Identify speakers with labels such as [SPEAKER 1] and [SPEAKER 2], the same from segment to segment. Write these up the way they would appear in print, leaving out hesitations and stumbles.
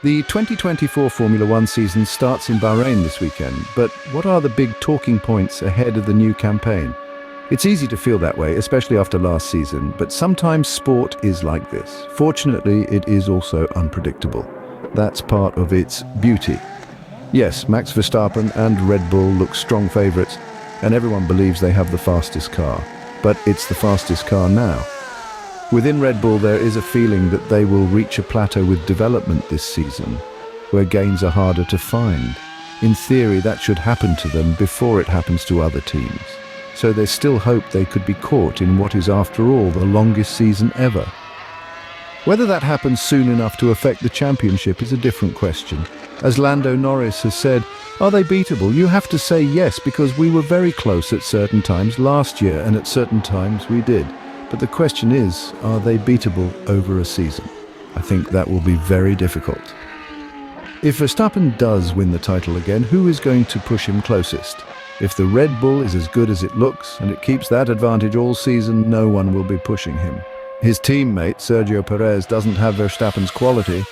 [SPEAKER 1] The 2024 Formula One season starts in Bahrain this weekend, but what are the big talking points ahead of the new campaign? It's easy to feel that way, especially after last season, but sometimes sport is like this. Fortunately, it is also unpredictable. That's part of its beauty. Yes, Max Verstappen and Red Bull look strong favourites, and everyone believes they have the fastest car. But it's the fastest car now. Within Red Bull, there is a feeling that they will reach a plateau with development this season, where gains are harder to find. In theory, that should happen to them before it happens to other teams. So there's still hope they could be caught in what is, after all, the longest season ever. Whether that happens soon enough to affect the championship is a different question. As Lando Norris has said, are they beatable? You have to say yes, because we were very close at certain times last year, and at certain times we did. But the question is, are they beatable over a season? I think that will be very difficult. If Verstappen does win the title again, who is going to push him closest? If the Red Bull is as good as it looks, and it keeps that advantage all season, no one will be pushing him. His teammate, Sergio Perez, doesn't have Verstappen's quality,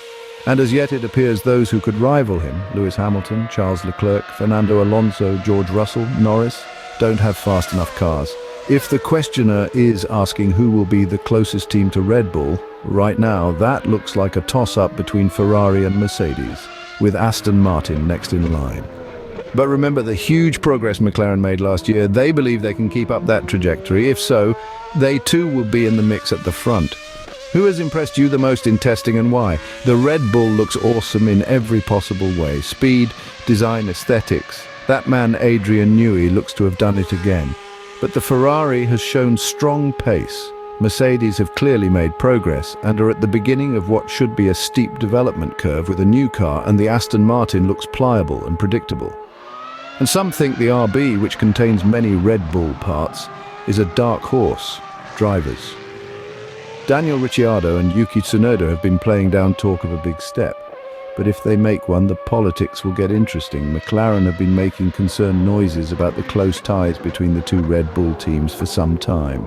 [SPEAKER 1] and as yet it appears those who could rival him, Lewis Hamilton, Charles Leclerc, Fernando Alonso, George Russell, Norris, don't have fast enough cars. If the questioner is asking who will be the closest team to Red Bull, right now that looks like a toss-up between Ferrari and Mercedes, with Aston Martin next in line. But remember the huge progress McLaren made last year. They believe they can keep up that trajectory. If so, they too will be in the mix at the front. Who has impressed you the most in testing and why? The Red Bull looks awesome in every possible way. Speed, design, aesthetics. That man Adrian Newey looks to have done it again. But the Ferrari has shown strong pace. Mercedes have clearly made progress and are at the beginning of what should be a steep development curve with a new car, and the Aston Martin looks pliable and predictable. And some think the RB, which contains many Red Bull parts, is a dark horse. Drivers. Daniel Ricciardo and Yuki Tsunoda have been playing down talk of a big step. But if they make one, the politics will get interesting. McLaren have been making concerned noises about the close ties between the two Red Bull teams for some time.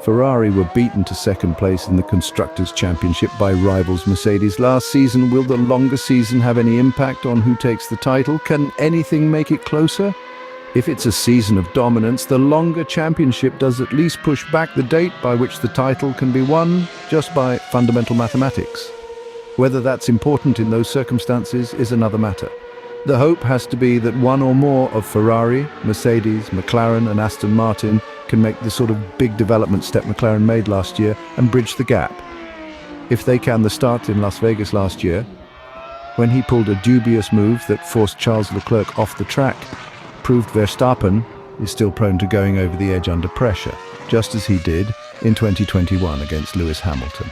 [SPEAKER 1] Ferrari were beaten to second place in the Constructors' Championship by rivals Mercedes last season. Will the longer season have any impact on who takes the title? Can anything make it closer? If it's a season of dominance, the longer championship does at least push back the date by which the title can be won just by fundamental mathematics. Whether that's important in those circumstances is another matter. The hope has to be that one or more of Ferrari, Mercedes, McLaren and Aston Martin can make the sort of big development step McLaren made last year and bridge the gap. If they can, the start in Las Vegas last year, when he pulled a dubious move that forced Charles Leclerc off the track, proved Verstappen is still prone to going over the edge under pressure, just as he did in 2021 against Lewis Hamilton.